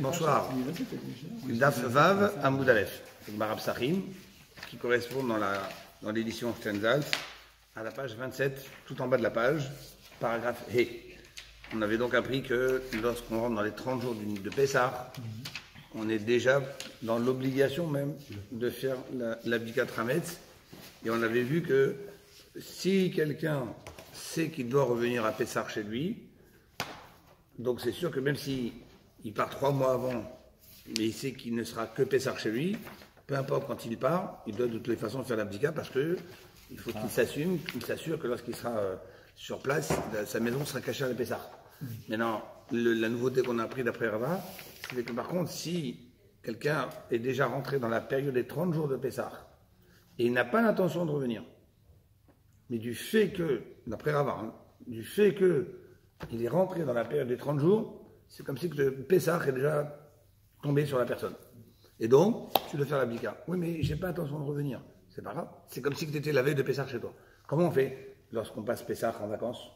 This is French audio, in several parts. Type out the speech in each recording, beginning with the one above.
Bonsoir. Daf Vav Amoud Aleph, Marab Sahim, qui correspond dans l'édition Stenzhals à la page 27, tout en bas de la page, paragraphe He. On avait donc appris que lorsqu'on rentre dans les 30 jours de Pessah, on est déjà dans l'obligation même de faire l'abdikat Hametz. Et on avait vu que si quelqu'un sait qu'il doit revenir à Pessah chez lui, donc c'est sûr que même si il part 3 mois avant, mais il sait qu'il ne sera que Pessah chez lui, peu importe quand il part, il doit de toutes les façons faire l'abdikat parce que il faut qu'il s'assume, qu'il s'assure que lorsqu'il sera sur place, sa maison sera cachée à la Pessah. Maintenant, la nouveauté qu'on a appris d'après Rava, c'est que par contre, si quelqu'un est déjà rentré dans la période des 30 jours de Pessah et il n'a pas l'intention de revenir, mais du fait que, d'après Rava, du fait qu'il est rentré dans la période des 30 jours, c'est comme si que le Pessah est déjà tombé sur la personne. Et donc, tu dois faire l'abdikat. Oui, mais j'ai pas intention de revenir. C'est pas grave. C'est comme si tu étais la veille de Pessah chez toi. Comment on fait lorsqu'on passe Pessah en vacances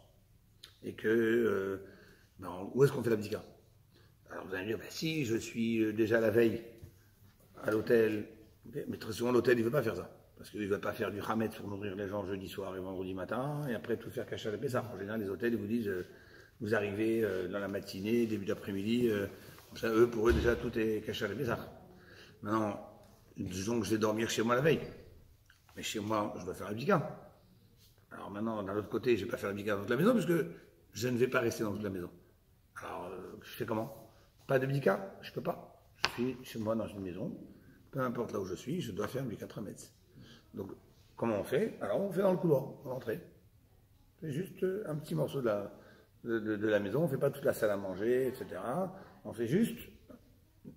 et que où est-ce qu'on fait l'abdikat? Alors vous allez me dire, si je suis déjà la veille à l'hôtel, mais très souvent l'hôtel il veut pas faire ça. Parce qu'il ne veut pas faire du Hametz pour nourrir les gens jeudi soir et vendredi matin, et après tout faire cacher à la Pessah. En général, les hôtels ils vous disent, vous arrivez dans la matinée, début d'après-midi, comme ça, pour eux déjà tout est caché à la Pessah. Maintenant, disons que je vais dormir chez moi la veille. Mais chez moi, je dois faire l'abdikat. Alors maintenant, d'un autre côté, je ne vais pas faire l'abdikat dans toute la maison, puisque je ne vais pas rester dans toute la maison. Alors, je fais comment? Pas d'abdikat? Je ne peux pas. Je suis chez moi dans une maison. Peu importe là où je suis, je dois faire l'abdikat Hametz. Donc, comment on fait? Alors, on fait dans le couloir, à l'entrée. C'est juste un petit morceau de la maison. On ne fait pas toute la salle à manger, etc. On fait juste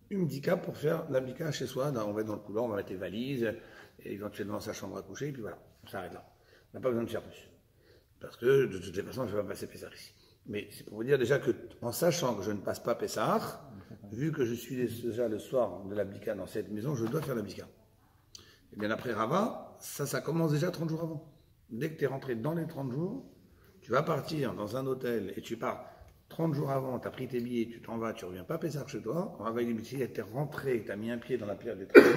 une bdika pour faire l'abdika chez soi. On va être dans le couloir, on va mettre les valises, et éventuellement sa chambre à coucher, et puis voilà, on s'arrête là. On n'a pas besoin de faire plus. Parce que de toutes les façons, je ne vais pas passer Pessah ici. Mais c'est pour vous dire déjà qu'en sachant que je ne passe pas Pessah, vu que je suis déjà le soir de l'abdika dans cette maison, je dois faire l'abdika. Et bien après Rava, ça commence déjà 30 jours avant. Dès que tu es rentré dans les 30 jours, tu vas partir dans un hôtel et tu pars 30 jours avant, tu as pris tes billets, tu t'en vas, tu ne reviens pas Pessah chez toi. Rava, il dit, si tu es rentré, tu as mis un pied dans la période des 30 jours,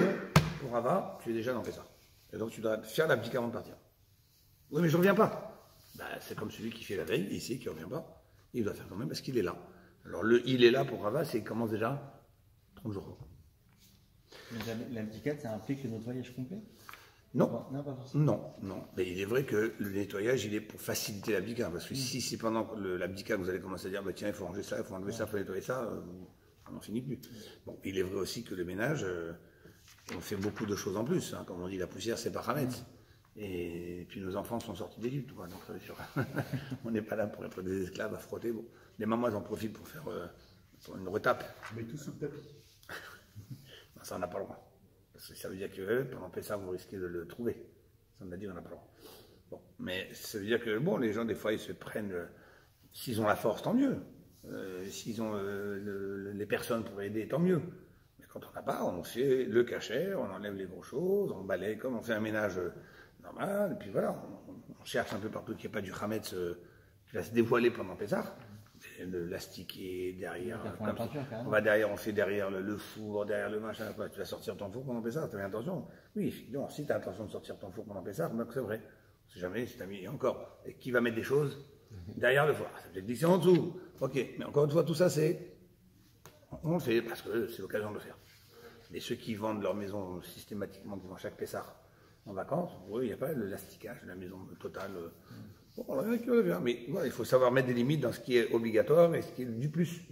pour Rava, tu es déjà dans Pessah. Et donc tu dois faire l'abdika avant de partir. Oui, mais je ne reviens pas. C'est comme celui qui fait la veille, ici, qui ne revient pas. Il doit faire quand même parce qu'il est là. Alors il est là pour Rava, c'est qu'il commence déjà 30 jours. L'abdikat, ça implique le nettoyage complet? Non. Non, pas forcément. Non. Mais il est vrai que le nettoyage, il est pour faciliter l'abdikat. Parce que si c'est pendant l'abdikat que vous allez commencer à dire, tiens, il faut ranger ça, il faut enlever ça, il faut nettoyer ça, on n'en finit plus. Bon, il est vrai aussi que le ménage, on fait beaucoup de choses en plus. Comme on dit, la poussière, c'est pas Hametz. Et puis nos enfants sont sortis d'Égypte, donc ça veut dire, on n'est pas là pour être des esclaves à frotter. Bon. Les mamans, elles en profitent pour faire pour une retape. Mais tout sous le tapis. Non, ça, on n'a pas le droit. Parce que ça veut dire que pendant Pessah, vous risquez de le trouver. Ça, on a dit, on n'a pas le droit. Bon, mais ça veut dire que, bon, les gens, des fois, ils se prennent, s'ils ont la force, tant mieux. S'ils ont les personnes pour aider, tant mieux. Mais quand on n'a pas, on fait le cachet, on enlève les grosses choses, on balaye, comme on fait un ménage normal, et puis voilà, on cherche un peu partout qu'il n'y ait pas du Hametz qui va se dévoiler pendant Pessah. L'astiquer derrière, on va derrière, on fait derrière le four, derrière le machin, quoi. Tu vas sortir ton four pendant Pessah, tu as l'intention? Oui, effectivement, si tu as l'intention de sortir ton four pendant Pessah, donc c'est vrai. On sait jamais si tu as mis encore. Et qui va mettre des choses derrière le four? Ça peut être dit c'est en dessous. Ok, mais encore une fois, tout ça on le fait parce que c'est l'occasion de le faire. Mais ceux qui vendent leur maison systématiquement, qui vont chaque Pessah en vacances, oui, il n'y a pas l'asticage de la maison totale. Bon, on a qui va le faire, mais voilà, il faut savoir mettre des limites dans ce qui est obligatoire et ce qui est du plus.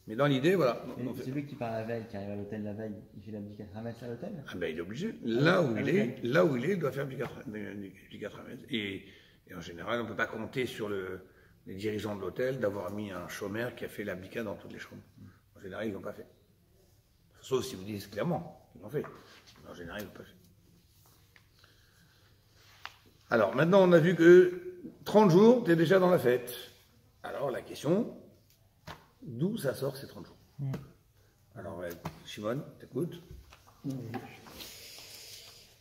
Mais dans l'idée, voilà. Celui qui part la veille, qui arrive à l'hôtel la veille, il fait l'abdikat Hametz à l'hôtel? Ah ben, il est obligé. Là où il est, il doit faire l'abdikat Hametz. Et en général, on ne peut pas compter sur les dirigeants de l'hôtel d'avoir mis un chômeur qui a fait l'abdikat dans toutes les chambres. En général, ils ne l'ont pas fait. Sauf si vous dites clairement qu'ils l'ont fait. Mais en général, ils ne l'ont pas fait. Alors, maintenant, on a vu que 30 jours, tu es déjà dans la fête. Alors, la question, d'où ça sort ces 30 jours? Alors, Shimon, t'écoutes?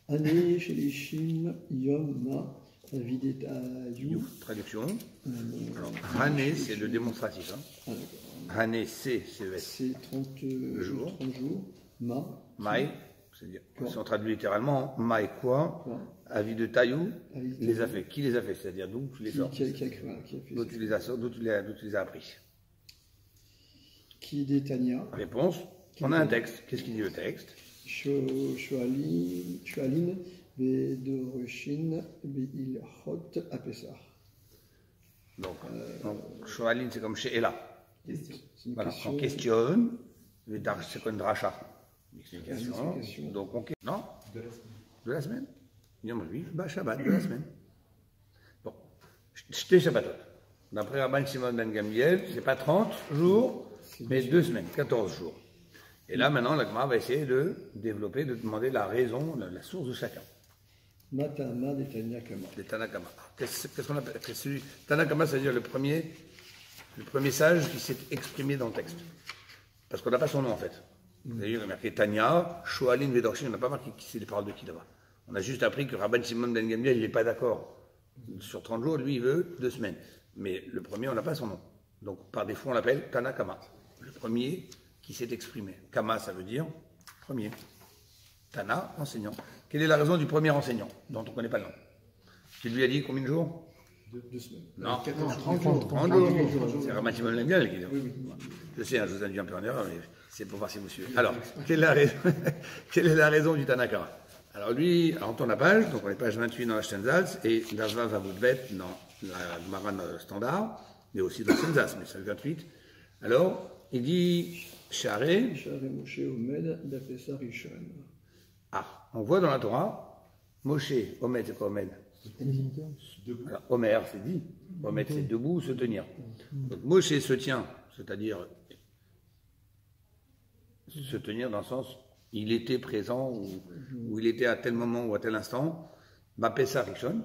Ani Shelishim Yom Ma Videtayu. Traduction. Alors, Hané, c'est le démonstratif. Hein. Hané, c'est C'est 30 jours. 30 jours. Maï, c'est-à-dire, si on traduit littéralement, Maï quoi? Avis de Taïou, les a fait. Qui les a fait? C'est-à-dire d'où tu les sors? Qui a fait D'où tu les as sortis, d'où tu les as appris? Qui détania? Réponse. On a un texte. Qu'est-ce qu'il dit le texte? Shualin Bedoroshin Beilchot Apesar. Donc Shoalin, c'est comme chez Ella. Voilà, Question. on questionne. C'est quoi une dracha? Une explication. Donc on non? De la semaine. Yom Reviv, Shabbat, de la semaine. Bon. J'étais Shabbatot. D'après Rabban Shimon ben Gamliel, c'est pas 30 jours, mais 2 semaines, 14 jours. Et là, maintenant, la Gemara va essayer de développer, de demander la raison, la source de chacun. Matana de Tanakama. Des Tanakama. Qu'est-ce qu'on appelle celui Tanakama, c'est-à-dire le premier sage qui s'est exprimé dans le texte. Parce qu'on n'a pas son nom, en fait. Vous avez vu, on a marqué Tanya, Shoalin, Vedorshin, on n'a pas marqué qui c'est les paroles de qui là-bas. On a juste appris que Rabban Shimon ben Gamliel, il n'est pas d'accord. Sur 30 jours, lui, il veut 2 semaines. Mais le premier, on n'a pas son nom. Donc, par défaut, on l'appelle Tanakama. Le premier qui s'est exprimé. Kama, ça veut dire premier. Tana, enseignant. Quelle est la raison du premier enseignant, dont on ne connaît pas le nom? Qui lui a dit combien de jours? 2 semaines. Non, 30 jours. 30 jours. C'est Rabban Shimon ben Gamliel qui dit. Je sais, je vous induis un peu en erreur, mais c'est pour voir si vous suivez. Alors, quelle est la raison du Tanakama? Alors lui, on tourne la page, donc on est page 28 dans la Stenzals, et Dashva Vavudvet dans la Gemara standard, mais aussi dans la Stenzals, mais c'est le 28. Alors, il dit Share. Share Moshe Omed d'Apesar Rishon. Ah, on voit dans la Torah, Moshe, Omed, c'est quoi Omed? Alors, Omer, c'est dit. Omed, c'est debout, se tenir. Donc Moshe se tient, c'est-à-dire se tenir dans le sens, il était présent, ou il était à tel moment ou à tel instant, Pessah Rishon.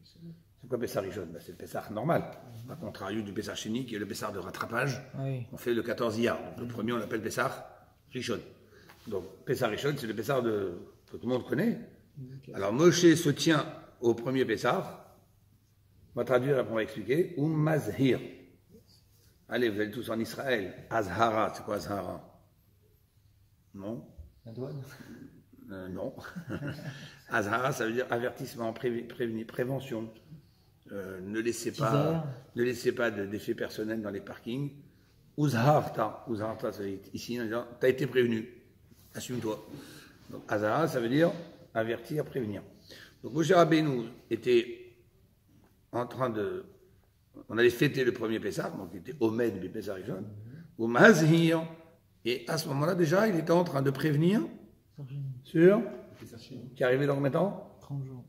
C'est quoi Pessah Rishon? C'est le Pessah normal, à contrario du Pessah Sheni, qui est le Pessah de rattrapage. Oui. On fait le 14 Iyar. Donc le premier, on l'appelle Pessah Rishon. Donc Pessah Rishon, c'est le Pessah que tout le monde connaît. Alors Moshe se tient au premier Pessah. On va traduire et on va expliquer. Mazhir. Allez, vous allez tous en Israël. Azhara, c'est quoi Azhara? Non. La douane? Non. Azhara, ça veut dire avertissement, prévention. Ne laissez pas d'effets personnels dans les parkings. Uzharta, ça veut dire ici, tu as été prévenu. Assume-toi. Donc Azhara, ça veut dire avertir, prévenir. Donc Moshe Rabbeinu était en train de... On allait fêter le premier Pessah, donc il était Omed du Pessah Rishon, ou Mazhir. Et à ce moment-là, déjà, il était en train de prévenir sur qui arrivait dans combien de temps? 30 jours.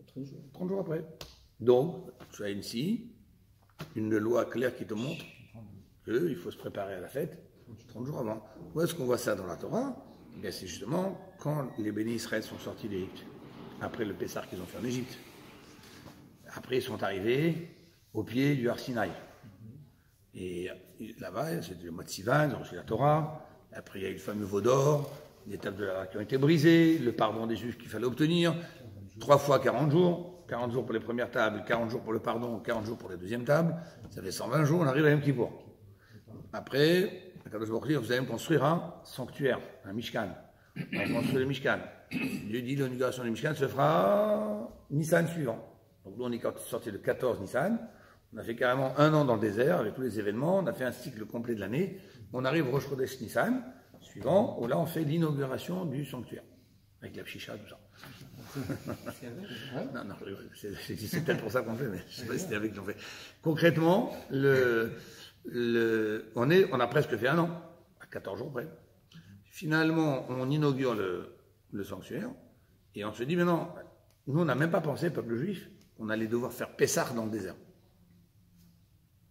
30 jours après. Donc, tu as ici une loi claire qui te montre qu'il faut se préparer à la fête 30 jours avant. Où est-ce qu'on voit ça dans la Torah? Eh c'est justement quand les bénis Israël sont sortis d'Égypte, après le Pessah qu'ils ont fait en Égypte. Après, ils sont arrivés au pied du Har Sinaï. Et là-bas, c'était le mois de Sivan, ils ont reçu la Torah. Après, il y a eu le fameux veau d'or, les tables de la loi qui ont été brisées, le pardon des Juifs qu'il fallait obtenir, 3 fois 40 jours, 40 jours pour les premières tables, 40 jours pour le pardon, 40 jours pour les deuxièmes tables, ça fait 120 jours, on arrive à Yom Kippour. Après, vous allez me construire un sanctuaire, un Mishkan. On construit le Mishkan. Dieu dit l'inauguration du Mishkan se fera Nissan suivant. Donc nous, on est sorti le 14 Nissan. On a fait carrément 1 an dans le désert avec tous les événements. On a fait un cycle complet de l'année. On arrive au Rosh Chodesh Nissan suivant, où là, on fait l'inauguration du sanctuaire. Avec la pchicha, tout ça. Non, c'est peut-être pour ça qu'on fait, mais je ne sais pas si c'était avec que j'en fais. Concrètement, on a presque fait 1 an, à 14 jours près. Finalement, on inaugure le sanctuaire, et on se dit, mais non, nous, on n'a même pas pensé, peuple juif, qu'on allait devoir faire Pessah dans le désert.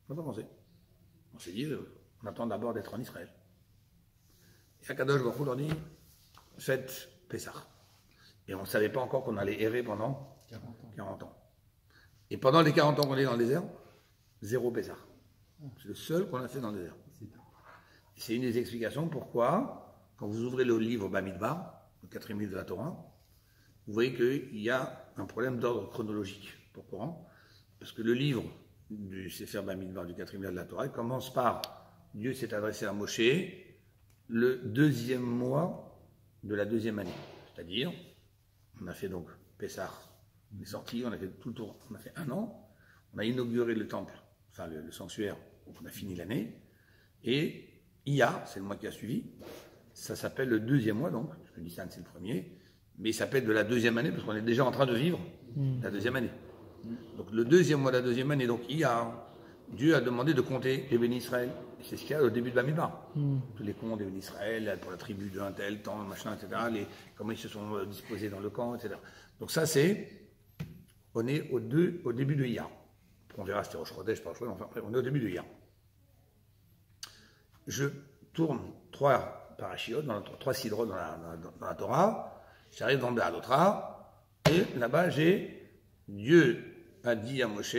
On n'a pas pensé. On s'est dit, on attend d'abord d'être en Israël. Et Akadosh Baruch Hu leur dit, faites Pessah. Et on ne savait pas encore qu'on allait errer pendant 40 ans. Et pendant les 40 ans qu'on est dans le désert, 0 Pessah. C'est le seul qu'on a fait dans le désert. C'est une des explications pourquoi, quand vous ouvrez le livre Bamidbar, le 4e livre de la Torah, vous voyez qu'il y a un problème d'ordre chronologique. pour Coran, parce que le livre du Sefer Bamidbar, du 4e livre de la Torah, commence par Dieu s'est adressé à Moshe le 2e mois de la 2e année. C'est-à-dire, on a fait donc Pessah, on est sorti, on a fait tout le tour, on a fait 1 an, on a inauguré le temple, enfin le sanctuaire, donc on a fini l'année, et Iyar, c'est le mois qui a suivi, ça s'appelle le 2e mois donc, parce que Nissan c'est le premier, mais il s'appelle de la 2e année, parce qu'on est déjà en train de vivre la 2e année. Donc le 2e mois de la 2e année, donc Iyar, Dieu a demandé de compter les bénis Israël. Et c'est ce qu'il y a au début de Bamidbar. Tous les comptes des bénis Israël, pour la tribu d'un tel, temps, machin, etc. Comment ils se sont disposés dans le camp, etc. Donc ça on est au début de Iyar. On verra si c'était Rosh Chodesh, par choix, enfin on est au début de Iyar. Je tourne 3 parashiot, 3 sidrot dans la Torah. J'arrive dans le Béalotra, et là-bas Dieu a dit à Moshe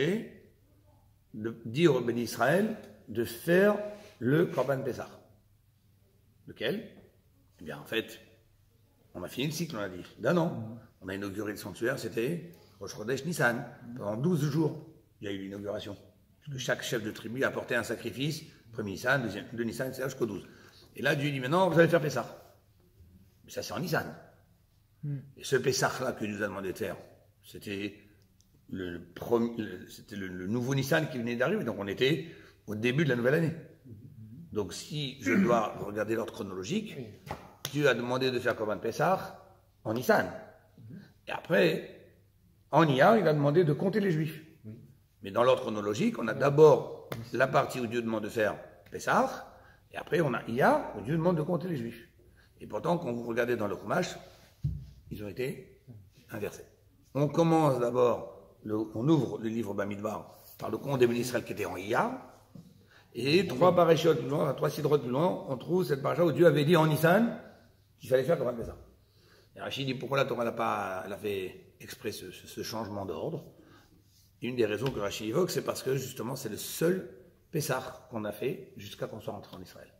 de dire au béni Israël de faire le Korban Pessah. Lequel? Eh bien, en fait, on a fini le cycle, on a dit, d'un an. On a inauguré le sanctuaire, c'était Rosh Chodesh Nissan. Pendant 12 jours, il y a eu l'inauguration. Parce que chaque chef de tribu a apporté un sacrifice, premier Nissan, deuxième Nissan, etc., jusqu'au 12. Et là, Dieu dit, maintenant, vous allez faire Pessah. Mais ça, c'est en Nissan. Et ce Pessah-là que Dieu nous a demandé de faire, c'était le nouveau Nissan qui venait d'arriver, donc on était au début de la nouvelle année. Donc si je dois regarder l'ordre chronologique, Dieu a demandé de faire Korban Pessah en Nissan. Et après, en Iyar, il a demandé de compter les Juifs. Mais dans l'ordre chronologique, on a d'abord la partie où Dieu demande de faire Pessah, et après on a Iyar, où Dieu demande de compter les Juifs. Et pourtant, quand vous regardez dans le Chumash, ils ont été inversés. On commence d'abord, on ouvre le livre Bamidbar par le compte des bénis Israël qui était en Iyar, et 3 parashiot plus loin, 3 sidrotes plus loin, on trouve cette parasha où Dieu avait dit en Nissan qu'il fallait faire comme ça. Et Rachid dit pourquoi la Torah elle a fait exprès ce changement d'ordre. Une des raisons que Rachid évoque, c'est parce que justement c'est le seul Pessah qu'on a fait jusqu'à qu'on soit rentré en Israël.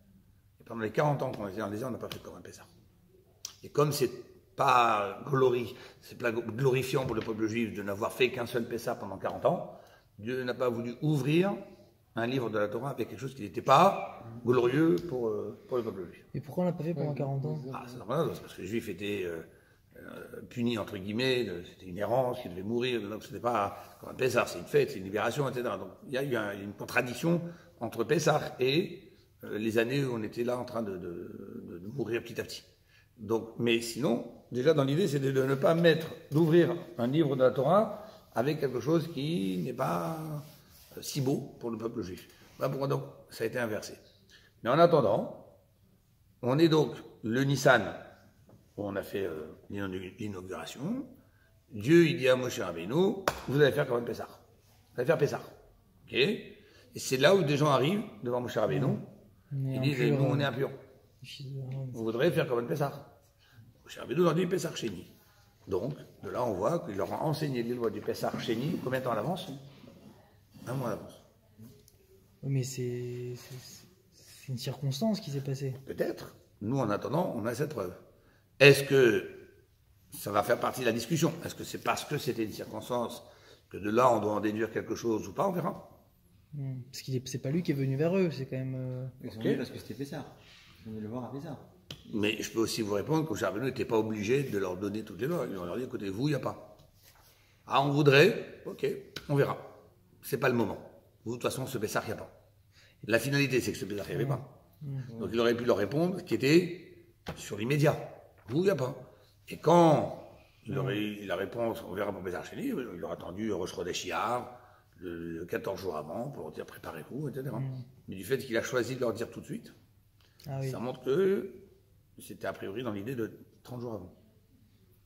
Et pendant les 40 ans qu'on était en Israël, on n'a pas fait comme un Pessah. Et comme c'est pas glorifiant pour le peuple juif de n'avoir fait qu'un seul Pessah pendant 40 ans, Dieu n'a pas voulu ouvrir un livre de la Torah avec quelque chose qui n'était pas glorieux pour le peuple juif. Et pourquoi on l'a pas fait pendant 40 ans? C'est normal, parce que les juifs étaient punis, entre guillemets, c'était une errance, ils devaient mourir, donc c'était pas comme un Pessah, c'est une fête, c'est une libération, etc. Donc il y a eu une contradiction entre Pessah et les années où on était là en train de mourir petit à petit. Donc, mais sinon, déjà dans l'idée, c'est de ne pas d'ouvrir un livre de la Torah avec quelque chose qui n'est pas si beau pour le peuple juif. Voilà pourquoi donc ça a été inversé. Mais en attendant, on est donc le Nissan, où on a fait l'inauguration. Dieu, il dit à Moshe Rabbeinu, vous allez faire comme un Pessah. Vous allez faire Pessah. Ok? Et c'est là où des gens arrivent devant Moshe Rabbeinu. Ils disent, nous, on est impurs. On voudrait faire comme un Pessah. Moshe Rabbeinu leur dit Pessah Sheni. Donc, de là, on voit qu'il leur a enseigné les lois du Pessah Sheni. Combien de temps à l'avance? 1 mois à l'avance. Mais c'est une circonstance qui s'est passée. Peut-être. Nous, en attendant, on a cette preuve. Est-ce que ça va faire partie de la discussion? Est-ce que c'est parce que c'était une circonstance que de là, on doit en déduire quelque chose ou pas? On verra. Parce que c'est pas lui qui est venu vers eux, c'est quand même... Ils sont venus parce que c'était Pessah. Ils sont venus le voir à Pessah. Mais je peux aussi vous répondre que Charbonneau n'était pas obligé de leur donner toutes les lois. Ils leur dit, écoutez, vous, il n'y a pas. Ah, on voudrait, ok, on verra. C'est pas le moment. Vous, de toute façon, ce Pessah, il n'y a pas. La finalité, c'est que ce Pessah, il n'y avait pas. Donc il aurait pu leur répondre qui était sur l'immédiat. Vous, il n'y a pas. Et quand il aurait eu la réponse, on verra pour Pessah Sheni, il aurait attendu Rosh Chodesh Iyar, le 14 jours avant, pour leur dire préparez-vous, etc. Mais du fait qu'il a choisi de leur dire tout de suite, ça montre que c'était a priori dans l'idée de 30 jours avant.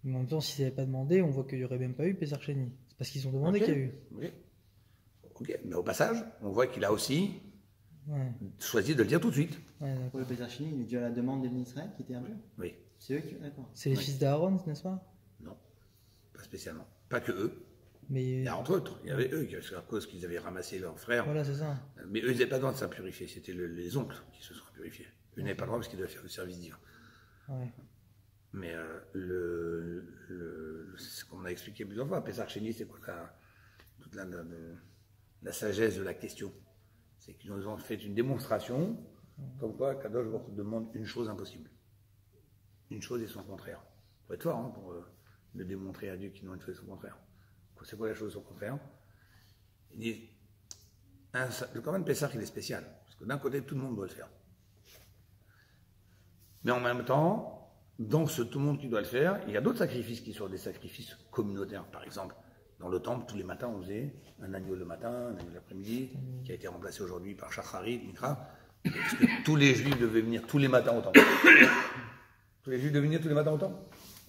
Mais en même temps, s'ils n'avaient pas demandé, on voit qu'il n'y aurait même pas eu Pessah Sheni. C'est parce qu'ils ont demandé qu'il y a eu. Ok, mais au passage, on voit qu'il a aussi choisi de le dire tout de suite. Pour le Pessah Sheni, il est dû à la demande des bénis Israël qui était impur. Oui. C'est eux qui... D'accord. C'est les fils d'Aaron, n'est-ce pas? Non, pas spécialement. Pas que eux. Mais... Il y a entre autres, il y avait eux, à cause qu'ils avaient ramassé leurs frères. Voilà, c'est ça. Mais eux, ils n'avaient pas le droit de s'impurifier, c'était les oncles qui se sont purifiés. Eux n'avaient pas le droit parce qu'ils devaient faire le service divin. Ouais. Mais ce qu'on a expliqué plusieurs fois, Pessah Sheni, c'est quoi toute la sagesse de la question. C'est qu'ils nous ont fait une démonstration comme quoi Kadosh Baruch Hu demande une chose impossible. Une chose et son contraire. Il faut être fort hein, pour le démontrer à Dieu qu'il demande une chose et son contraire. C'est quoi la chose et son contraire? Il dit, le Korban Pessah, il est spécial. Parce que d'un côté, tout le monde doit le faire. Mais en même temps, dans ce tout le monde qui doit le faire, il y a d'autres sacrifices qui sont des sacrifices communautaires. Par exemple, dans le temple, tous les matins, on faisait un agneau le matin, un agneau l'après-midi, qui a été remplacé aujourd'hui par Shacharit, Mikra. Parce que tous les juifs devaient venir tous les matins au temple. Tous les juifs devaient venir tous les matins au temple.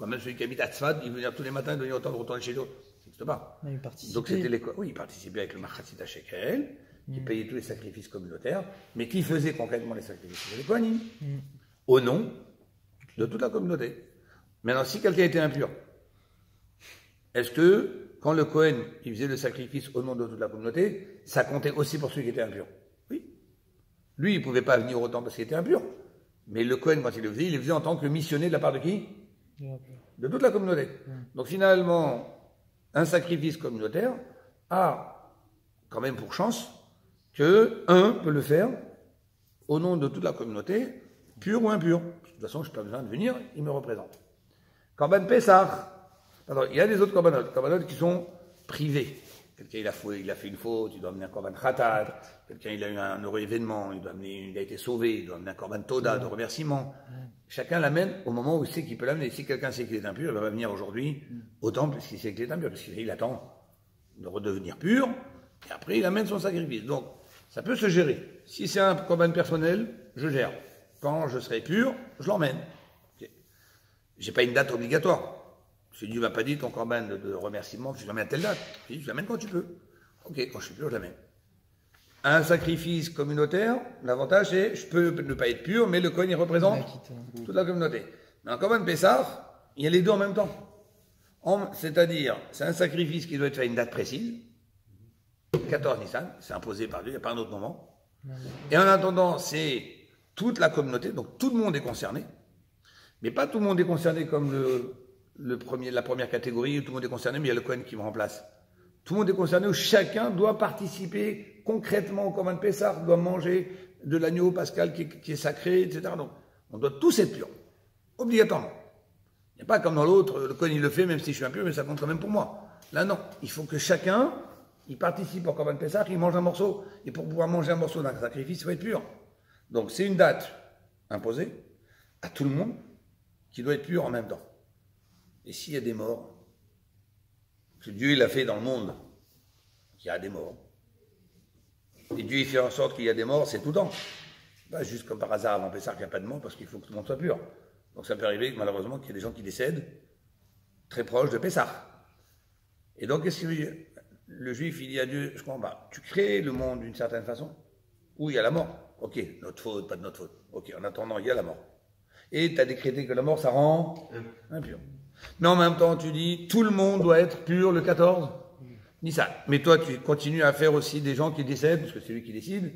Même celui qui habite à Tzfad, il veut venir tous les matins, il doit venir au temple, retourner chez lui. Ça n'existe pas. Donc c'était oui, il participait avec le Machatzit Shekel, qui payait tous les sacrifices communautaires, mais qui faisait concrètement les sacrifices? C'était les Kohanim. Au nom de toute la communauté. Maintenant, si quelqu'un était impur, est-ce que, quand le Kohen il faisait le sacrifice au nom de toute la communauté, ça comptait aussi pour celui qui était impur? Oui. Lui, il ne pouvait pas venir au temple parce qu'il était impur. Mais le Kohen, quand il le faisait en tant que missionné de la part de qui? De toute la communauté. Donc finalement, un sacrifice communautaire a quand même pour chance que un peut le faire au nom de toute la communauté, pur ou impur. De toute façon, je n'ai pas besoin de venir, il me représente. Korban Pessah. Alors, il y a des autres korbanot qui sont privés. Quelqu'un il a fait une faute, il doit amener un korban khatat. Quelqu'un il a eu un heureux événement, il a été sauvé, il doit amener un korban toda de remerciement. Chacun l'amène au moment où il sait qu'il peut l'amener. Si quelqu'un sait qu'il est impur, il va venir aujourd'hui au temple parce qu'il sait qu'il est impur, parce qu'il attend de redevenir pur, et après il amène son sacrifice. Donc, ça peut se gérer. Si c'est un korban personnel, je gère. Quand je serai pur, je l'emmène. J'ai pas une date obligatoire. Si Dieu m'a pas dit ton korban de remerciement, je l'emmène à telle date. Je l'amène quand tu peux. Ok, quand je suis pur, je l'amène. Un sacrifice communautaire, l'avantage c'est, je peux ne pas être pur, mais le Kohen il représente toute la communauté. Mais en Korban Pessah, il y a les deux en même temps. C'est-à-dire, c'est un sacrifice qui doit être fait à une date précise, 14 Nissan, c'est imposé par Dieu, il n'y a pas un autre moment. Et en attendant, c'est toute la communauté, donc tout le monde est concerné, mais pas tout le monde est concerné comme la première catégorie, où tout le monde est concerné, mais il y a le Kohen qui me remplace. Tout le monde est concerné, où chacun doit participer concrètement au Korban Pessah, doit manger de l'agneau pascal qui est sacré, etc. Donc, on doit tous être purs, obligatoirement. Il n'y a pas comme dans l'autre, le Kohen il le fait, même si je suis impur, mais ça compte quand même pour moi. Là, non. Il faut que chacun, il participe au Korban Pessah, il mange un morceau. Et pour pouvoir manger un morceau d'un sacrifice, il faut être pur. Donc, c'est une date imposée à tout le monde qui doit être pur en même temps. Et s'il y a des morts, que Dieu il a fait dans le monde, qu'il y a des morts. Et Dieu il fait en sorte qu'il y a des morts, c'est tout le temps. Pas juste comme par hasard avant Pessah qu'il n'y a pas de mort parce qu'il faut que tout le monde soit pur. Donc ça peut arriver malheureusement qu'il y a des gens qui décèdent très proches de Pessah. Et donc qu'est-ce que le juif il dit à Dieu, je comprends pas, tu crées le monde d'une certaine façon, où il y a la mort. Ok, notre faute, pas de notre faute. Ok, en attendant il y a la mort. Et tu as décrété que la mort ça rend impur. Mais en même temps, tu dis, tout le monde doit être pur le 14 Nissan. Mais toi, tu continues à faire aussi des gens qui décèdent, parce que c'est lui qui décide.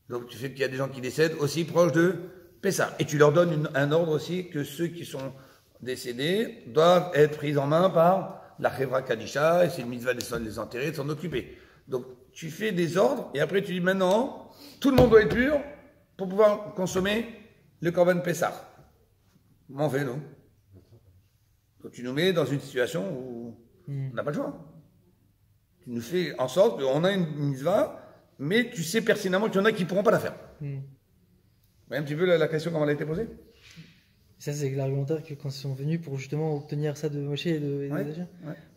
Donc, tu fais qu'il y a des gens qui décèdent aussi proches de Pessah. Et tu leur donnes un ordre aussi que ceux qui sont décédés doivent être pris en main par la Chevra Kadisha, et c'est une mitzvah de les enterrer, de s'en occuper. Donc, tu fais des ordres, et après tu dis maintenant, tout le monde doit être pur pour pouvoir consommer le Korban Pessah. Comment on fait, nous? Donc tu nous mets dans une situation où on n'a pas le choix. Tu nous fais en sorte qu'on a une mitzvah, mais tu sais pertinemment qu'il y en a qui ne pourront pas la faire. Vous voyez un petit peu la question comment elle a été posée? Ça, c'est l'argumentaire que quand ils sont venus pour justement obtenir ça de Moshe et de Azir.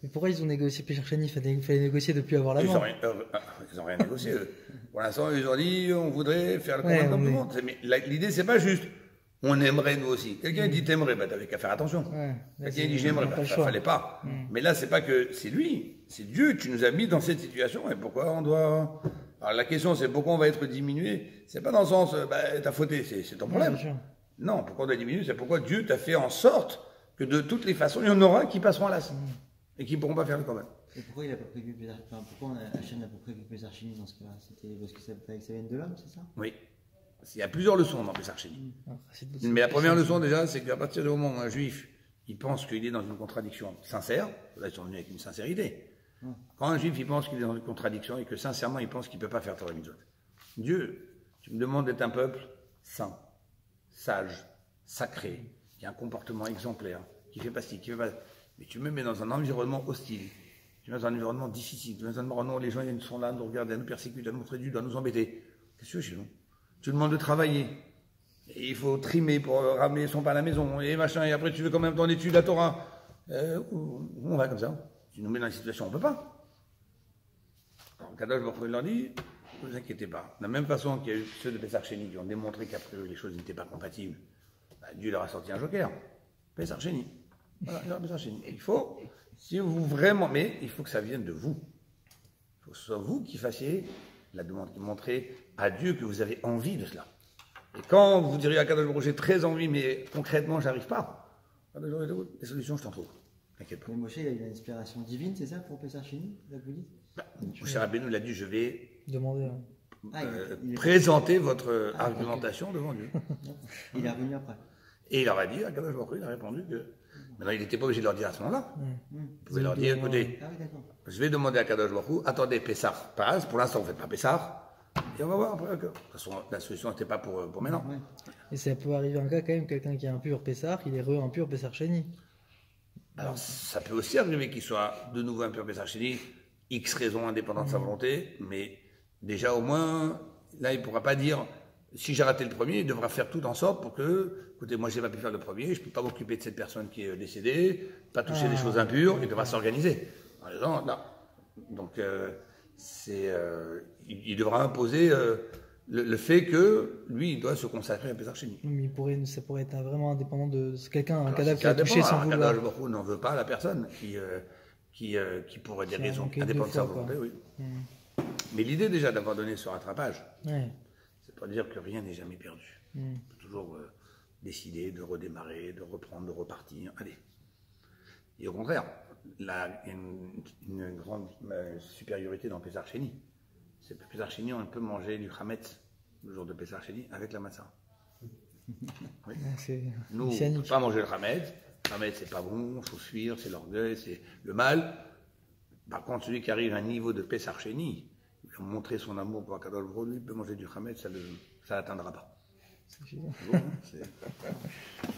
Mais pourquoi ils ont négocié Péchar Sheni? Il fallait négocier depuis avoir la mort. Ils n'ont rien négocié. Pour l'instant, ils ont dit on voudrait faire le combat comme tout le monde. Mais l'idée, c'est pas juste. On aimerait nous aussi. Quelqu'un dit t'aimerais, bah t'avais qu'à faire attention. Quelqu'un dit j'aimerais, bah ça fallait pas. Mais là c'est pas que c'est lui, c'est Dieu. Tu nous as mis dans cette situation et pourquoi on doit. Alors la question c'est pourquoi on va être diminué. C'est pas dans le sens bah t'as fauté, c'est ton problème. Non, pourquoi on doit diminuer, c'est pourquoi Dieu t'a fait en sorte que de toutes les façons il y en aura qui passeront à l'as et qui pourront pas faire le combat. Et pourquoi il a pas prévu Pézar, pourquoi Hachem n'a pas prévu Pézar Sheni dans ce cas-là? C'était parce que ça vient de l'homme, c'est ça? Oui. Il y a plusieurs leçons dans Pézar Sheni. Mais la première leçon déjà, c'est qu'à partir du moment où un juif, il pense qu'il est dans une contradiction sincère, là ils sont venus avec une sincérité, Quand un juif il pense qu'il est dans une contradiction et que sincèrement il pense qu'il ne peut pas faire Torah Mitzvot. Dieu, tu me demandes d'être un peuple saint, sage, sacré, qui a un comportement exemplaire, qui fait pas ci, qui fait pas. Mais tu me mets dans un environnement hostile, tu me mets dans un environnement difficile, tu me mets dans un environnement où les gens ils sont là, nous regardent, nous persécutent, nous montrer du doigt, nous embêter. Qu'est-ce que tu veux chez nous? Tu demandes de travailler. Et il faut trimer pour ramener son pain à la maison, et machin, et après tu veux quand même ton étude la Torah. On va comme ça. Tu nous mets dans une situation, on ne peut pas. Alors, Kadosh Baruch Hu leur dit, ne vous inquiétez pas. De la même façon qu'il y a eu ceux de Pessar Sheni qui ont démontré qu'après les choses n'étaient pas compatibles, bah, Dieu leur a sorti un joker. Pessar Sheni. Voilà, il y aura Pessar Sheni. Et il faut, si vous vraiment, mais il faut que ça vienne de vous. Il faut que ce soit vous qui fassiez la demande, qui montrez à Dieu que vous avez envie de cela. Et quand vous diriez à Kadosh Baruch Hu, j'ai très envie, mais concrètement, j'arrive pas. Les solutions, je t'en trouve. T'inquiète pas. Mais Moshe, il a une inspiration divine, c'est ça, pour Pessah Sheni, là que vous dites? Moshe Rabbeinu l'a dit, je vais Demander. présenter votre argumentation devant Dieu. Il est revenu après. Et il leur a dit, à Kadosh Baruch Hu, il a répondu que. Maintenant, il n'était pas obligé de leur dire à ce moment-là. Il pouvait leur dire, écoutez, je vais demander à Kadosh Baruch Hu, attendez, Pessah passe, pour l'instant, vous ne faites pas Pessah. Et on va voir après. De toute façon, la solution n'était pas pour maintenant. Ouais. Et ça peut arriver un cas quand même, quelqu'un qui est impur Pessah, il est impur Pessah Sheni. Alors, ça peut aussi arriver qu'il soit de nouveau impur Pessah Sheni, X raisons indépendantes de sa volonté, mais déjà au moins, là, il ne pourra pas dire, si j'ai raté le premier, il devra faire tout en sorte pour que, écoutez, moi, je n'ai pas pu faire le premier, je ne peux pas m'occuper de cette personne qui est décédée, pas toucher des choses impures, il devra s'organiser. Donc, il devra imposer le fait que lui, il doit se consacrer à Pessah Sheni. Mais ça pourrait être vraiment indépendant de quelqu'un, un cadavre qui a touché sans vouloir. Kadosh Baruch Hu n'en veut pas la personne qui pourrait des raisons indépendantes de sa volonté. Oui. Mais l'idée déjà d'avoir donné ce rattrapage, c'est pas dire que rien n'est jamais perdu. On peut toujours décider de redémarrer, de reprendre, de repartir. Allez. Et au contraire, là, il y a une grande supériorité dans Pessah Sheni. C'est que Pessah Sheni, on peut manger du Hametz le jour de Pessah Sheni avec la matzah. Oui. Nous, on ne peut pas manger le Hametz. Le Hametz, c'est pas bon, il faut fuir, c'est l'orgueil, c'est le mal. Par contre, celui qui arrive à un niveau de Pessah Sheni, il va montrer son amour pour Akadosh Baruch Hu, lui, il peut manger du Hametz, ça ne l'atteindra pas. Bon,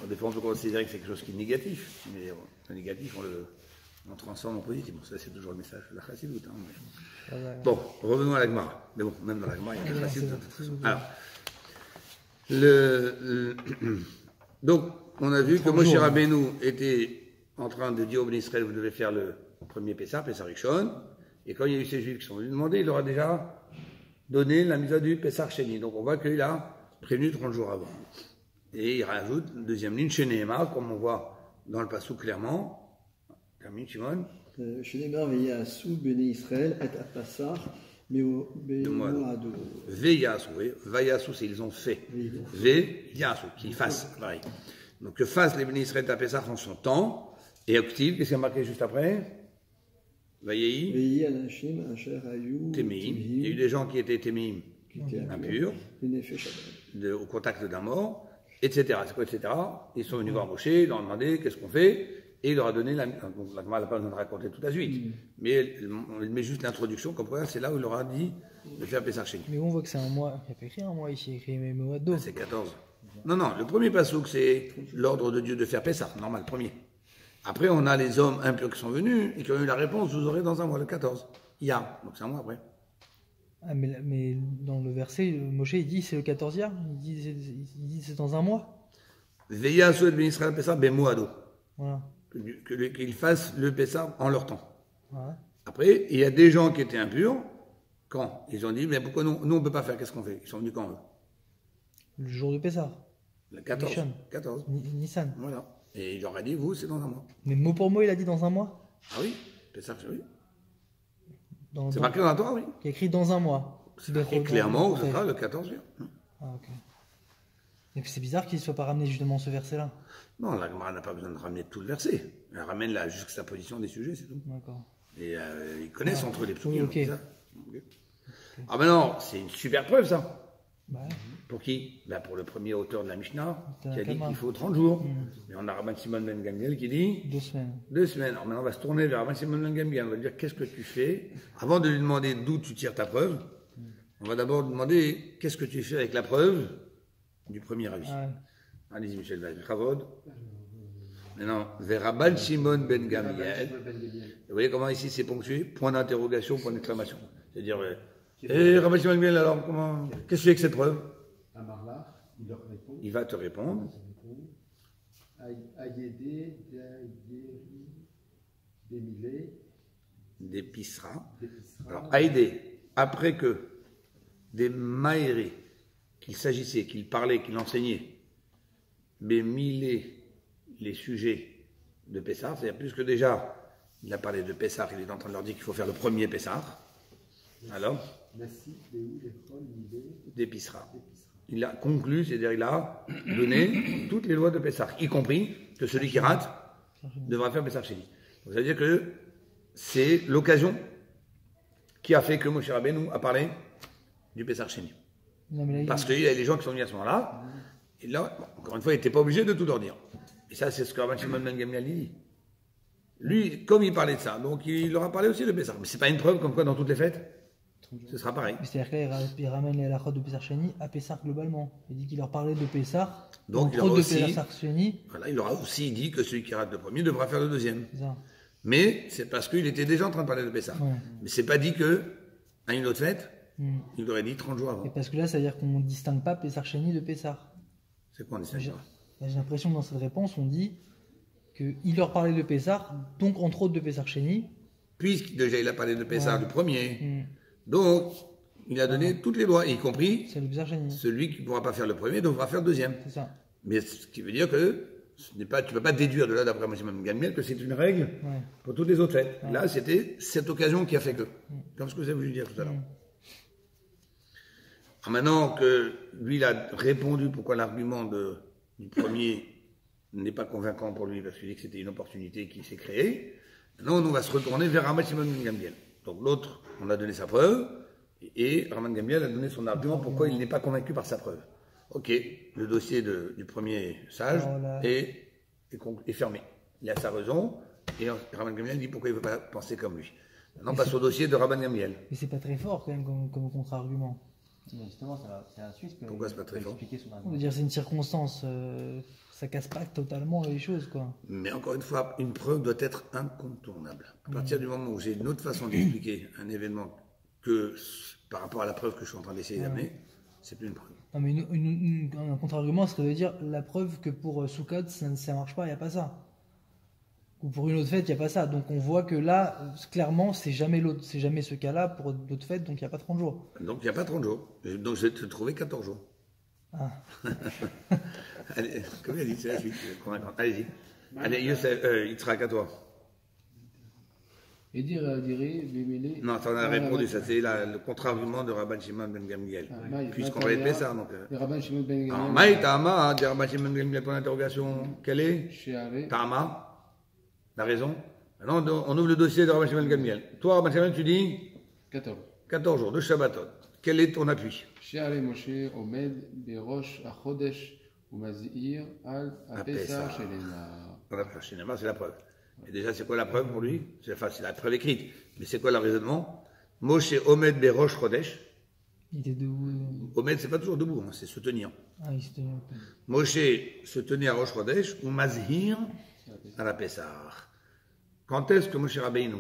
des fois, on peut considérer que c'est quelque chose qui est négatif, mais le négatif, on transforme en positif. Bon, ça, c'est toujours le message de la Chassidoute. Bon, revenons à la Gemara. Mais bon, même dans la Gemara, il y a la Chassidoute. Alors, donc, on a vu que Moshe Rabbeinu était en train de dire au Béni Israël, vous devez faire le premier Pessah, Pessah Rishon. Et quand il y a eu ces Juifs qui sont venus demander, il leur a déjà donné la mise à du Pessah Sheni. Donc, on voit qu'il a prévenu 30 jours avant. Et il rajoute une deuxième ligne, chez Nehemar, comme on voit dans le passou clairement. Termine, Shimon. Chez Nehemar, Veyasu, Béné Israël, et Apassar, Meoado. Veyasu, oui. Vayasu, c'est ils ont fait. Veyasu, qu'ils fassent, pareil. Donc, que fassent les Béné Israël et Apassar en son temps. Et Octive, qu'est-ce qu'il y a marqué juste après? Vayehi. Veyi, Anashim, Asher, Ayou. Téméim. Il y a eu des gens qui étaient Téméim, impurs, au contact d'un mort, etc. C'est quoi, etc. Ils sont venus voir Moshe, ils leur ont demandé qu'est-ce qu'on fait, et il leur a donné donc la Gemara n'a pas besoin de raconter toute la suite, mais il met juste l'introduction, comme quoi c'est là où il leur a dit de faire Pessah Sheni. Mais on voit que c'est un mois, il n'y a pas écrit un mois ici, il y a écrit Meoado. C'est 14. Non, le premier passouk, c'est l'ordre de Dieu de faire Pessah, normal, premier. Après, on a les hommes impurs qui sont venus, et qui ont eu la réponse, vous aurez dans un mois, le 14. Hier, donc c'est un mois après. Ah, mais dans le verset, Moshe il dit c'est le 14e, il dit c'est dans un mois. Veilla souhaite Ben Israël Pessah ben Moado. Voilà. Qu'ils fassent le Pessah en leur temps. Voilà. Après, il y a des gens qui étaient impurs. Quand ils ont dit, mais pourquoi nous on ne peut pas faire, qu'est-ce qu'on fait? Ils sont venus quand eux? Le jour de Pessah. Le 14. 14. Nissan. Voilà. Et il leur a dit, vous, c'est dans un mois. Mais mot pour mot, il a dit dans un mois? Ah oui, Pessah, oui. C'est marqué dans la Torah, oui. Il y a écrit dans un mois. C'est marqué clairement où ce sera le 14 juin. Ah, ok. Et c'est bizarre qu'il ne soit pas ramené justement ce verset-là. Non, la Gemara n'a pas besoin de ramener tout le verset. Elle ramène la juxtaposition des sujets, c'est tout. D'accord. Et ils connaissent entre les psaumes. Okay. Ah ben non, c'est une super preuve, ça. Bah, Pour qui? Ben pour le premier auteur de la Mishnah, qui a dit Tanakama. qu'il faut 30 jours. Mais on a Rabban Shimon ben Gamliel qui dit 2 semaines. 2 semaines. Alors maintenant, on va se tourner vers Rabban Shimon ben Gamliel. On va dire qu'est-ce que tu fais? Avant de lui demander d'où tu tires ta preuve, on va d'abord demander qu'est-ce que tu fais avec la preuve du premier avis. Ah ouais. Allez-y, Michel Chavod. Maintenant, vers Rabban Shimon ben Gamliel. Vous voyez comment ici c'est ponctué? Point d'interrogation, point d'exclamation. C'est-à-dire, Rabban Shimon ben Gamliel, alors comment? Qu'est-ce que tu fais avec cette preuve? Il leur répond. Il va te répondre. Ayédé, Démilé, D'épisra. Dépisra. Alors, Aïdé, après que des maérés, qu'il s'agissait, qu'il parlait, qu'il enseignait, mais milé les sujets de Pessah, c'est-à-dire plus que déjà, il a parlé de Pessah, il est en train de leur dire qu'il faut faire le premier Pessah. Alors, Nassi, Léou, Léphron, Milé, d'épisra. Dépisra. Il a conclu, c'est-à-dire il a donné toutes les lois de Pessah, y compris que celui qui rate devra faire Pessah chez lui. Donc, c'est-à-dire que c'est l'occasion qui a fait que Moshe Rabbeinu a parlé du Pessah chez lui. Non, mais là, Parce qu'il y a les gens qui sont venus à ce moment-là, et là, bon, encore une fois, il n'était pas obligé de tout leur dire. Et ça, c'est ce que Rabban Shimon ben Gamliel dit. Lui, comme il parlait de ça, donc il leur a parlé aussi de Pessah. Mais c'est pas une preuve comme quoi dans toutes les fêtes, ce sera pareil. c'est-à-dire que là, il ramène les halachot de Pessah Sheni à Pessah globalement. Il dit qu'il leur parlait de Pessah, Donc, entre il aura autres de aussi- Pessah Sheni. Voilà, il aura aussi dit que celui qui rate le premier devra faire le deuxième. C'est ça. Mais c'est parce qu'il était déjà en train de parler de Pessah. Ouais. Mais c'est pas dit que, à une autre fête, Mm. il aurait dit 30 jours Et avant. parce que là, ça veut dire qu'on ne distingue pas Pessah Sheni de Pessah. C'est quoi on dit ça? J'ai l'impression que dans cette réponse, on dit qu'il leur parlait de Pessah, donc entre autres de Pessah Sheni. Puisque déjà il a parlé de Pessah Ouais. du premier, Mm. donc il a donné toutes les lois, y compris C'est le Pessah Sheni. celui qui ne pourra pas faire le premier devra faire le deuxième. C'est ça. Mais ce qui veut dire que ce n'est pas, tu ne peux pas déduire de là, d'après M. Gamliel, que c'est une règle Ouais. pour toutes les autres fêtes. Là, c'était cette occasion qui a fait que. Comme ce que vous avez voulu dire tout à l'heure. Alors maintenant que lui, il a répondu pourquoi l'argument du premier n'est pas convaincant pour lui, parce qu'il dit que c'était une opportunité qui s'est créée, maintenant on va se retourner vers Rabban Shimon ben Gamliel. Donc l'autre, on a donné sa preuve, et Rabban Gamliel a donné son argument pourquoi il n'est pas convaincu par sa preuve. Ok, le dossier du premier sage Voilà. est fermé. Il a sa raison, et Rabban Gamliel dit pourquoi il ne veut pas penser comme lui. Maintenant, on passe au dossier de Rabban Gamliel. Mais c'est pas très fort quand même comme contre-argument. Mais justement, c'est la Suisse que Pourquoi c'est pas très fort expliquer son On argument. veut dire c'est une circonstance, ça casse pas totalement les choses quoi. Mais encore une fois, une preuve doit être incontournable. À partir du moment où j'ai une autre façon d'expliquer un événement que par rapport à la preuve que je suis en train d'essayer d'amener, c'est plus une preuve. Non mais un contre-argument serait de dire la preuve que pour Sukkot ça marche pas, il n'y a pas ça. Ou pour une autre fête, il n'y a pas ça. Donc on voit que là, clairement, c'est jamais ce cas-là pour d'autres fêtes, donc il n'y a pas 30 jours. Donc il n'y a pas 30 jours. Donc je vais te trouver 14 jours. Ah. Allez, comme il a dit, c'est la suite. Convaincante. Allez-y. Allez, Youssef, Yitzhak, à toi. Et dire Bémélé. Non, tu en as répondu, ça c'est le contre-argument de Rabban Shimon ben Gamliel. Puisqu'on va être ça. Donc, Le rabbin Shimon ben alors, Gamliel. Maï Tama, dit Rabban Shimon ben Gamliel pour l'interrogation, quelle est Chéaré. Tama, la raison. Maintenant, on ouvre le dossier de Rabban Shimon ben Gamliel. Toi, Rabban Shimon, tu dis 14. 14 jours de Shabbatot. Quel est ton appui? Chéaré Moshe Omed Berosh Achodesh Umazir Al Apessa. Apessa Shelema. Voilà, chez Neymar, c'est la preuve. Et déjà, c'est quoi la preuve pour lui? Enfin, c'est la preuve écrite. Mais c'est quoi le raisonnement? Moshe Omed Berosh Chodesh. Il était debout. Omed, c'est pas toujours debout, hein, c'est se tenir. Ah, il s'était. Moshe se tenait à Rosh Chodesh ou Mazhir à la Pessah. Quand est-ce que Moshe Rabbeinu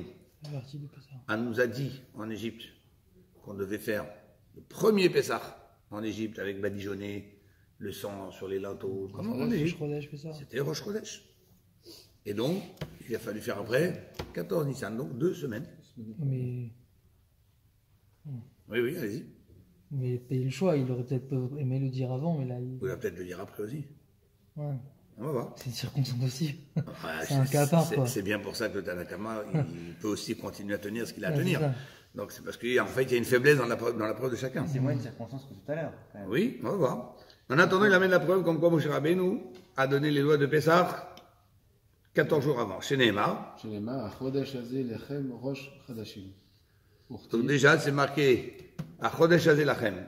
Averti de Pessah. nous a dit en Égypte qu'on devait faire le premier Pessah en Égypte avec badigeonné, le sang sur les linteaux, comment en Égypte? Je fais ça. C'était Rosh Chodesh. Et donc, il a fallu faire après 14 Nissan, donc 2 semaines. Mais Oui, allez-y. mais payer le choix, il aurait peut-être aimé le dire avant, mais là, Vous allez peut-être le dire après aussi. ouais, On va voir. c'est une circonstance aussi. Ouais, C'est un cas à part, quoi. C'est bien pour ça que le Tanakama, il peut aussi continuer à tenir ce qu'il a à Ouais, tenir. c'est ça. Donc c'est parce qu'en fait, il y a une faiblesse dans la preuve de chacun. C'est moins une circonstance que tout à l'heure. quand même. Oui, on va voir. En attendant, il amène la preuve comme quoi Moshe Rabbeinu a donné les lois de Pessah 14 jours avant. Chez Nehemar. Shelema Achodesh Azé Lechem Rosh Chadashim. Donc déjà, c'est marqué à Chodesh Hazeh Lachem.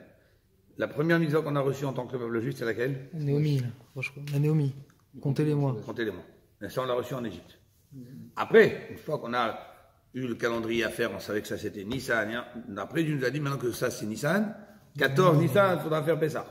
La première mitzvah qu'on a reçue en tant que peuple juif, c'est laquelle? Naomi, là, franchement. La Naomi. Comptez les mois. Comptez les mois. Et ça, on l'a reçu en Égypte. Après, une fois qu'on a eu le calendrier à faire, on savait que ça c'était Nissan. Hein. Après, Dieu nous a dit maintenant que ça c'est Nissan, 14 Nissan, il faudra faire Pessah.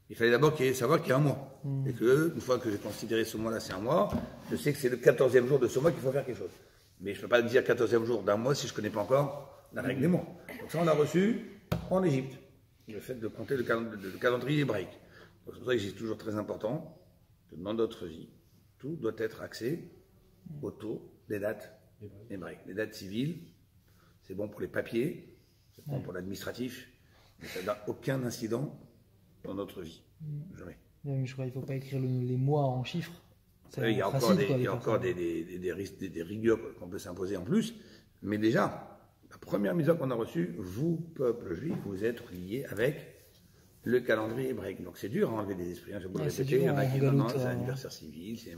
Il fallait d'abord savoir qu'il y a un mois. Et que, une fois que j'ai considéré ce mois-là, c'est un mois, je sais que c'est le 14e jour de ce mois qu'il faut faire quelque chose. Mais je ne peux pas dire 14e jour d'un mois si je ne connais pas encore la règle des mois. Donc ça, on l'a reçu en Égypte. Le fait de compter le calendrier hébraïque. C'est pour ça que c'est toujours très important que dans notre vie, tout doit être axé autour des dates hébraïques. Les dates civiles, c'est bon pour les papiers, c'est bon pour l'administratif, mais ça n'a aucun incident dans notre vie. Jamais. Je crois qu'il ne faut pas écrire les mois en chiffres. Il y a encore des rigueurs qu'on peut s'imposer en plus, mais déjà, la première mise qu'on a reçue, vous, peuple juif, vous êtes liés avec le calendrier hébraïque. Donc c'est dur à enlever des esprits. Je vous le répéter, il y en a qui disent non, c'est l'anniversaire civil, c'est.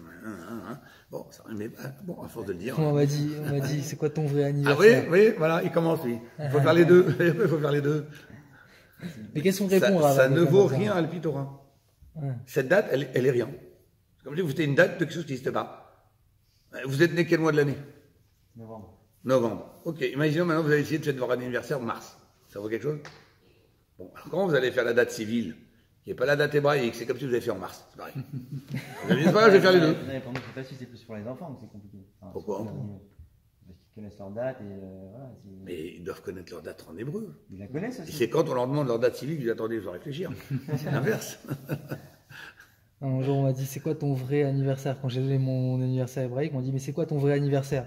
Bon, ça, mais bon, à force de le dire. On m'a dit, c'est quoi ton vrai anniversaire? Ah oui, voilà, il commence, oui. Il faut faire les deux. Il faut faire les deux. Mais qu'est-ce qu'on répond à ça ne vaut rien à l'Alpitora. Cette date, elle est rien. C'est comme si vous étiez une date de quelque chose qui n'existe pas. Vous êtes né quel mois de l'année? Novembre. Ok, imaginons maintenant vous allez essayer de faire votre anniversaire en mars. Ça vaut quelque chose? Bon, alors comment vous allez faire la date civile, qui n'est pas la date hébraïque, c'est comme si vous avez fait en mars, c'est pareil. Vous allez dire, voilà, je vais faire les deux. Pour nous, c'est facile, c'est plus pour les enfants que c'est compliqué. Enfin, pourquoi? Parce qu'ils connaissent leur date et voilà. Mais ils doivent connaître leur date en hébreu. Ils la connaissent aussi. Et c'est quand on leur demande leur date civile, ils disent attendez, je dois réfléchir. C'est l'inverse. Un jour, on m'a dit c'est quoi ton vrai anniversaire? Quand j'ai donné mon anniversaire hébraïque, on m'a dit mais c'est quoi ton vrai anniversaire?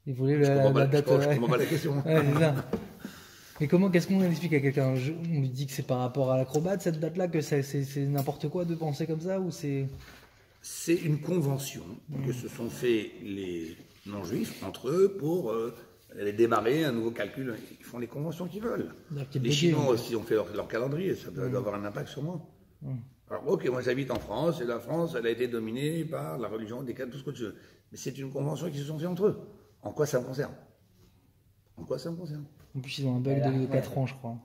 Ils voulaient la date. Je comprends pas la question. Ouais, c'est ça. Mais qu'est-ce qu'on explique à quelqu'un? On lui dit que c'est par rapport à l'acrobate, cette date-là, que c'est n'importe quoi de penser comme ça, ou c'est... C'est une convention que se sont fait les non-juifs entre eux pour démarrer un nouveau calcul. Ils font les conventions qu'ils veulent. Les Chinois aussi ont fait leur calendrier, ça doit avoir un impact sur moi. Alors ok, moi j'habite en France, et la France, elle a été dominée par la religion, des cas, tout ce que tu veux. Mais c'est une convention qu'ils se sont fait entre eux. En quoi ça me concerne? En quoi ça me concerne? En plus, ils ont un bug de 4 ans, je crois.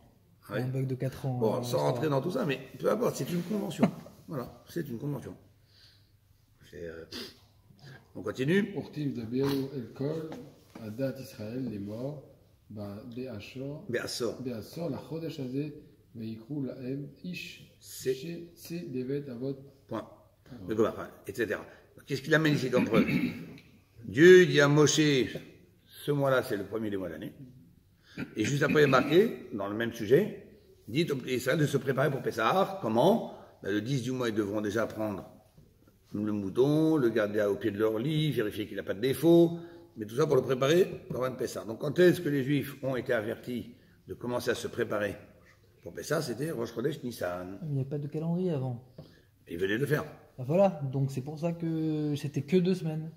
Ouais. Un bug de 4 ans. Bon, sans rentrer dans tout ça, mais peu importe, c'est une convention. Voilà, c'est une convention. On continue. Urtiv Dabiru El Kol, Adat Israël, les morts, Be'ashor, la Chodesh Hazeh, Veikru Laem, Ish, C'est Devet Avot. Point. Etc. Qu'est-ce qu'il amène ici comme preuve? Dieu dit à Moshe, ce mois-là, c'est le premier des mois de l'année. Et juste après, il est marqué, dans le même sujet, dit aux Israël de se préparer pour Pessah. Comment? Le 10 du mois, ils devront déjà prendre le mouton, le garder au pied de leur lit, vérifier qu'il n'a pas de défaut, mais tout ça pour le préparer pour un Pessah. Donc quand est-ce que les Juifs ont été avertis de commencer à se préparer pour Pessah? C'était Rosh Chodesh Nissan. Il n'y avait pas de calendrier avant. Et ils venaient le faire. Ben voilà, donc c'est pour ça que c'était que 2 semaines.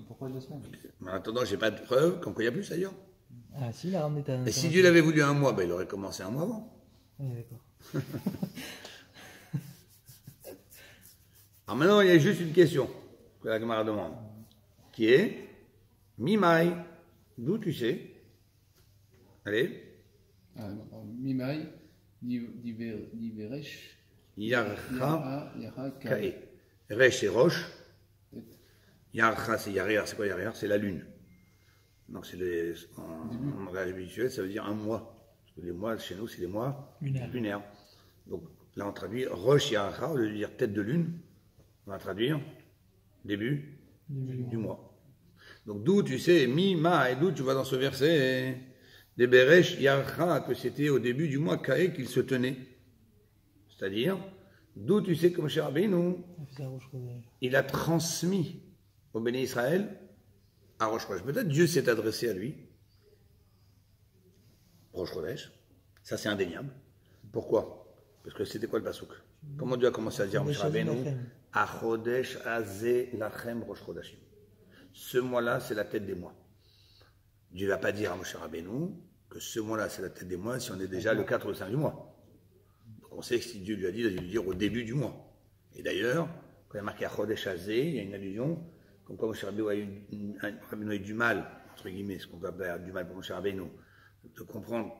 Pourquoi 2 semaines? En attendant, j'ai pas de preuve, comme quoi il y a plus d'ailleurs. Ah si, il a ramené ta... Et si Dieu l'avait voulu un mois, ben, il aurait commencé un mois avant. Ouais, d'accord. Alors maintenant, il y a juste une question que la camarade demande, qui est Mimai, d'où tu sais? Allez. Mimai, Diveresh, Yarcha Kae. Kae. Resh c'est Roche. Yarcha c'est Yarir. C'est quoi Yarir? C'est la lune. Donc c'est en langage habituel, ça veut dire un mois. Parce que les mois chez nous, c'est les mois lunaires. Donc là, on traduit Rosh Yarcha, au lieu de dire tête de lune, on va traduire début du mois. Donc d'où tu sais, Mi-Ma, et d'où tu vois dans ce verset, des Beresh Yarcha, que c'était au début du mois Kae qu'il se tenait. C'est-à-dire, d'où tu sais que Moshe Rabbeinu, il a transmis au Béné Israël à Rosh Chodesh. Peut-être Dieu s'est adressé à lui, Rosh Chodesh, ça c'est indéniable. Pourquoi? Parce que c'était quoi le pasouk? Comment Dieu a commencé à dire à Moshe Rabbeinu, Achodesh Azeh Lachem Rosh Chodashim. Ce mois-là, c'est la tête des mois. Dieu ne va pas dire à Moshe Rabbeinu que ce mois-là, c'est la tête des mois si on est déjà le 4 ou le 5 du mois. On sait que si Dieu lui a dit, il a dû lui dire au début du mois. Et d'ailleurs, quand il y a marqué Achodesh Hazeh, il y a une allusion, comme quoi Moshe Rabbeinu a eu du mal, entre guillemets, ce qu'on peut appeler du mal pour Moshe Rabbeinu, de comprendre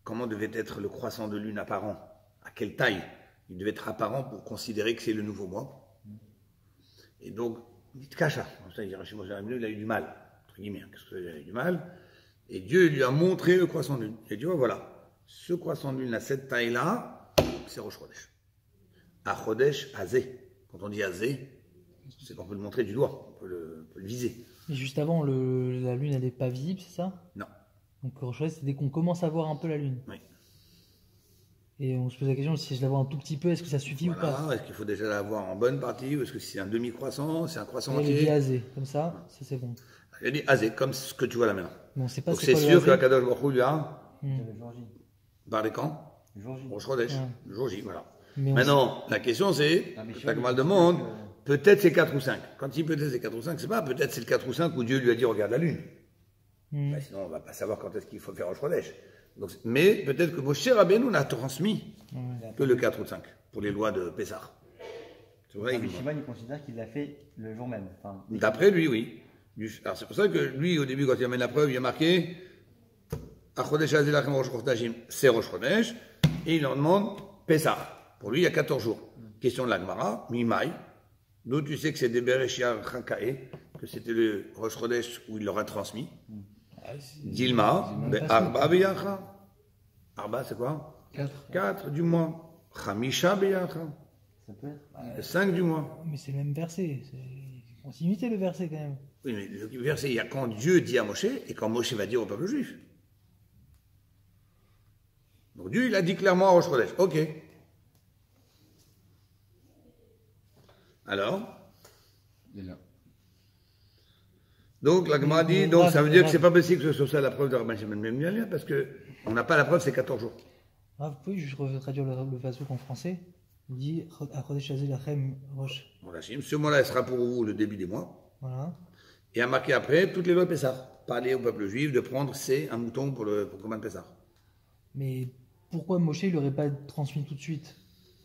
comment devait être le croissant de lune apparent, à quelle taille il devait être apparent pour considérer que c'est le nouveau mois. Et donc, il te cache ça. Il a eu du mal, entre guillemets. Qu'est-ce que il a eu du mal? Et Dieu lui a montré le croissant de lune. Il a dit, voilà, ce croissant de lune, cette taille-là, c'est Rosh Chodesh. À Chodesh, Azé. Quand on dit Azé, c'est qu'on peut le montrer du doigt, on peut le viser. Et juste avant, la lune, elle n'est pas visible, c'est ça? Non. Donc Rosh Chodesh, c'est dès qu'on commence à voir un peu la lune. Oui. Et on se pose la question, si je la vois un tout petit peu, est-ce que ça suffit ou pas? Est-ce qu'il faut déjà la voir en bonne partie, ou est-ce que c'est un demi-croissant, c'est un croissant entier? Il a dit Azé, comme ça c'est bon. Il a dit Azé, comme ce que tu vois là maintenant. Bon, c'est pas. Donc c'est sûr que la Kadosh Baruch Hu lui a parlé quand? Le jour J. Rosh Chodesh, Ouais. le jour J, voilà. Mais Maintenant, la question c'est, la Gemara demande, peut-être c'est 4 ou 5. Quand il peut-être c'est 4 ou 5, c'est pas, peut-être c'est le 4 ou 5 où Dieu lui a dit regarde la lune. Sinon on va pas savoir quand est-ce qu'il faut faire Rosh Chodesh. Donc, mais peut-être que Moshe Rabbeinu n'a transmis que le 4 ou 5 pour les lois de Pessah. C'est vrai, Mais Shimon, il considère qu'il l'a fait le jour même. Enfin, d'après lui, oui. Alors c'est pour ça que lui, au début, quand il amène la preuve, il a marqué Achodesh Azilachem Rosh Chodashim, c'est Rosh Chodesh, et il leur demande Pessah. Pour lui, il y a 14 jours. Question de la Gemara, Mimai. D'où tu sais que c'est des Bereshia Chakae, que c'était le Rosh Chodesh où il leur a transmis. Dilma, Arba Beyacha. Arba, c'est quoi? 4 du mois. Chamisha Beyacha. ça peut être. 5 du mois. Mais c'est le même verset. C'est continuité le verset quand même. Oui, mais le verset, il y a quand Dieu dit à Moshe et quand Moshe va dire au peuple juif. Donc Dieu, il a dit clairement à Rosh Chodesh. Ok. Alors? Il est là. Donc la Gemara dit, donc ça veut dire que c'est pas possible que ce soit ça la preuve de Rabban Shimon ben Gamliel, parce que on n'a pas la preuve, c'est 14 jours. Ah, vous pouvez juste traduire le pasuk en français? Il dit Achodesh Azilachem Rosh. Bon, ce mois-là, sera pour vous le début des mois. Voilà. Et à marquer après toutes les lois de Pessah. Parler au peuple juif de prendre un mouton pour commun de Pessah. Mais pourquoi Moshe il n'aurait pas transmis tout de suite?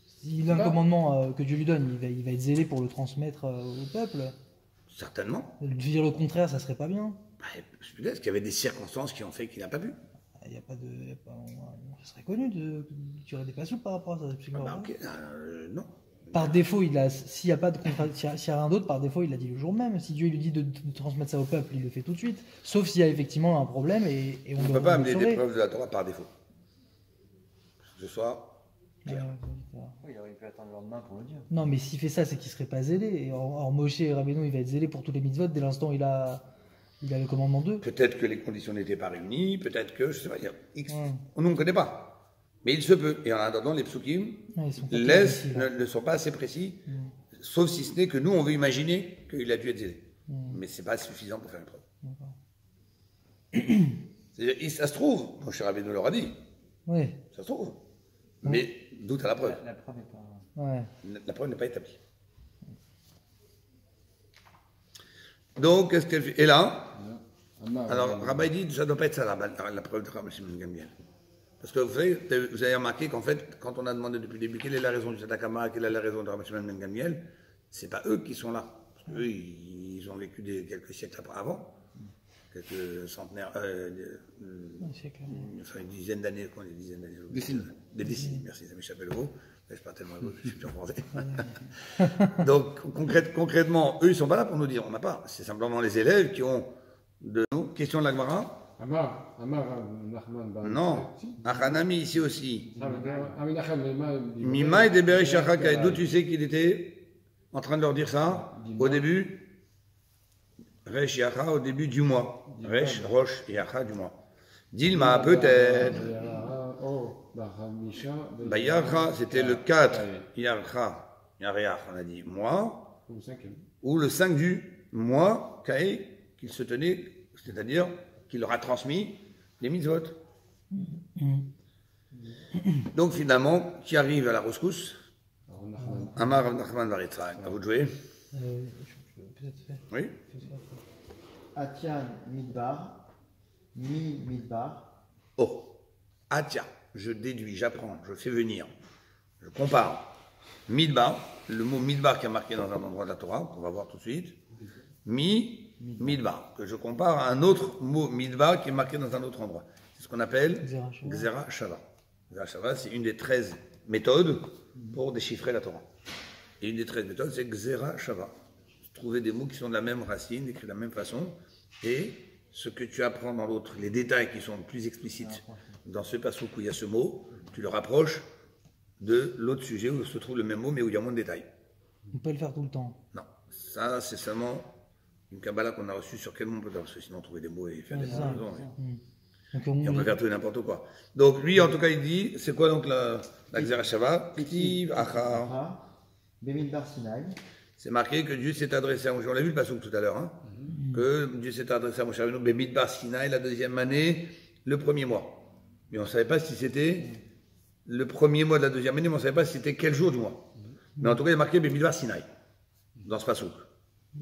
S'il a un commandement que Dieu lui donne, il va être zélé pour le transmettre au peuple. Certainement. Dire le contraire, ça serait pas bien. Peut-être qu'il y avait des circonstances qui ont fait qu'il n'a pas pu. Il y a pas de. Ça serait connu qu'il y aurait des passos par rapport à ça. Non. Par défaut, s'il n'y a pas de contrat, s'il n'y a rien d'autre, par défaut, il l'a dit le jour même. Si Dieu lui dit de transmettre ça au peuple, il le fait tout de suite. Sauf s'il y a effectivement un problème et on ne peut pas amener des preuves de la Torah par défaut. Que ce soit. Oui, il aurait pu attendre le lendemain pour le dire. Non, mais s'il fait ça, c'est qu'il ne serait pas zélé. Or, Moshe Rabbeinu, il va être zélé pour tous les mitzvot dès l'instant où il a le commandement 2. Peut-être que les conditions n'étaient pas réunies, peut-être que, je ne sais pas dire, X. On ne connaît pas. Mais il se peut. Et en attendant, les psukim ne sont pas assez précis, sauf si ce n'est que nous, on veut imaginer qu'il a dû être zélé. Mais ce n'est pas suffisant pour faire une preuve. Ça se trouve, mon cher Rabbeinu leur a dit. Oui. Ça se trouve. Mais doute à la preuve. La preuve n'est pas. Ouais. La preuve n'est pas établie. Donc, qu'est-ce qu'elle fait? Et là, alors Rabbi dit ça ne doit pas être ça la preuve de Rabbi Shimon ben Gamliel. Parce que vous avez remarqué qu'en fait, quand on a demandé depuis le début quelle est la raison du Sadakama, quelle est la raison de Rabbi Shimon ben Gamliel, c'est pas eux qui sont là. Parce qu'eux, ils ont vécu quelques siècles avant. Quelques centenaires, enfin une dizaine d'années, quoi, des décennies, merci, ça m'échappait le mot, je ne suis pas tellement heureux, je suis plus en français. Donc, concrètement, eux, ils ne sont pas là pour nous dire, on n'a pas, c'est simplement les élèves qui ont de nous. Question de la Gemara. Non, Achanami ici aussi. Mima et Deberi Shachaka, d'où tu sais qu'il était en train de leur dire ça au début? Resh Yacha au début du mois. Resh, Rosh, Yacha du mois. Dilma, peut-être. Yacha, c'était le 4. Yacha, Yariach, on a dit mois. Ou le 5 du mois, Kae, qu'il se tenait, c'est-à-dire qu'il leur a transmis les mitzvot. Donc finalement, qui arrive à la rescousse? Amar Nachman Baritzrak. À vous de jouer. Oui. Atian Midbar, Mi Midbar. Oh, Atia, je déduis, j'apprends, je fais venir, je compare. Midbar, le mot Midbar qui est marqué dans un endroit de la Torah, qu'on va voir tout de suite. Midbar, que je compare à un autre mot Midbar qui est marqué dans un autre endroit. C'est ce qu'on appelle Gzera Shava. Gzera Shava, c'est une des 13 méthodes pour déchiffrer la Torah. Et une des 13 méthodes, c'est Xera Shava. Trouver des mots qui sont de la même racine, écrits de la même façon, et ce que tu apprends dans l'autre, les détails qui sont plus explicites dans ce passage où il y a ce mot, tu le rapproches de l'autre sujet où se trouve le même mot, mais où il y a moins de détails. On peut le faire tout le temps. Non, ça c'est seulement une Kabbalah qu'on a reçue sur quel mot on peut faire, parce que sinon trouver des mots et faire des combinaisons. Et on peut faire tout et n'importe quoi. Donc lui, en tout cas, il dit, c'est quoi donc la Xera Shava? C'est marqué que Dieu s'est adressé à Moshe. On l'a vu le passage tout à l'heure, hein, que Dieu s'est adressé à Moshe Rabbeinu, Bemidbar Sinaï, la deuxième année, le premier mois. Mais on ne savait pas si c'était le premier mois de la deuxième année, mais on ne savait pas si c'était quel jour du mois. Mais en tout cas, il y a marqué Bemidbar Sinaï, dans ce passage.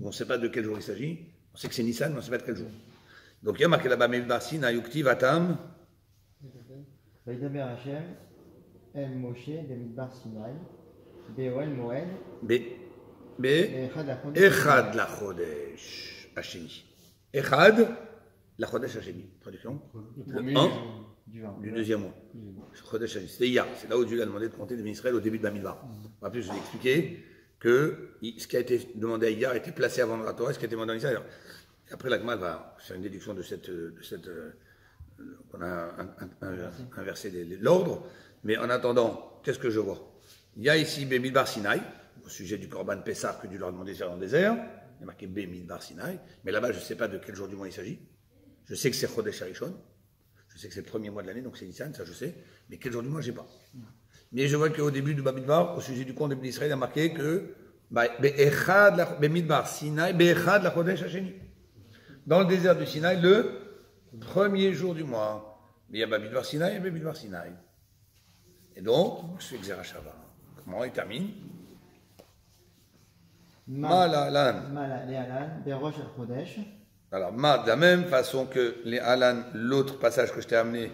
On ne sait pas de quel jour il s'agit. On sait que c'est Nissan, mais on ne sait pas de quel jour. Donc il y a marqué là-bas Bemidbar Sinaï, Ukti, Vatam. Vaidaber Hashem, El Moshe, Bemidbar Sinaï, Beoel Moed. Echad la Chodesh Hasheni. Echad la Chodesh Hasheni. Traduction. Le 1 du deuxième mois. Chodesh Hasheni. C'était hier. C'est là où Dieu a demandé de compter des Israël au début de Bamidbar. En plus, je vous ai expliqué que ce qui a été demandé à Iyar a été placé avant la Torah, ce qui a été demandé à Israël. Après, la Gemara va faire une déduction de cette on a inversé l'ordre. Mais en attendant, qu'est-ce que je vois? Il y a ici Bamidbar Sinaï, au sujet du Korban Pessah que Dieu leur a demandé de faire dans le désert. Il y a marqué Bemidbar Sinaï. Mais là-bas, je ne sais pas de quel jour du mois il s'agit. Je sais que c'est Chodesh Harishon. Je sais que c'est le premier mois de l'année, donc c'est Nissan, ça je sais. Mais quel jour du mois, je n'ai pas. Mais je vois qu'au début du Bamidbar, au sujet du compte d'Israël, il y a marqué que Bemidbar Sinaï, Be'echad la Chodesh Hasheni. Dans le désert du Sinaï, le premier jour du mois. Mais il y a Bamidbar Sinaï et Bemidbar Sinaï. Et donc, je fais Xera Shava. Comment il termine? Alors, de la même façon que les Alan, l'autre passage que je t'ai amené,